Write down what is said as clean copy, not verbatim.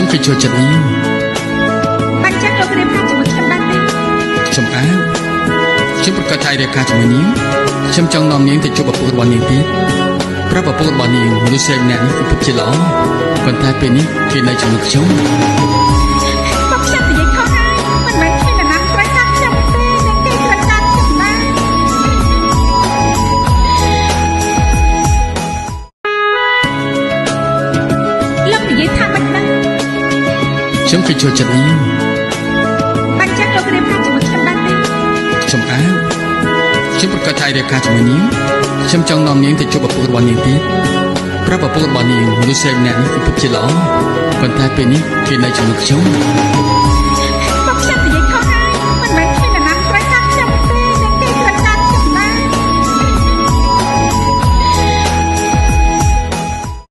ខ្ញុំគឺចូលចិត្តនាងបាញ់ចឹងលោករៀបការជាមួយខ្ញុំបានទេខ្ញុំអើខ្ញុំប្រកាសថារៀបការជាមួយនាងខ្ញុំចង់នាំនាងទៅជួបឪពុករបស់នាងទៀតប្រាប់ឪពុករបស់នាងមនុស្សម្នាក់នេះគឺពិតជាល្អប៉ុន្តែពេលនេះគេនៅជាមួយខ្ញុំពួកខ្ញុំនិយាយខុសហើយមិនមែនខ្ញុំណាស់ត្រូវការខ្ញុំទេអ្នកគេត្រូវការខ្ញុំដែរលោកនិយាយថាមិនដឹងខ្ញុំគឺចូលចិត្តនាងបាញ់ចឹងលោករៀបការជាមួយខ្ញុំបានទេខ្ញុំអើខ្ញុំប្រកាសថារៀបការជាមួយនាងខ្ញុំចង់នាំនាងទៅជួបឪពុករបស់នាងទៀតប្រាប់ឪពុករបស់នាងមនុស្សម្នាក់នេះគឺពិតជាល្អប៉ុន្តែពេលនេះគេនៅជាមួយខ្ញុំ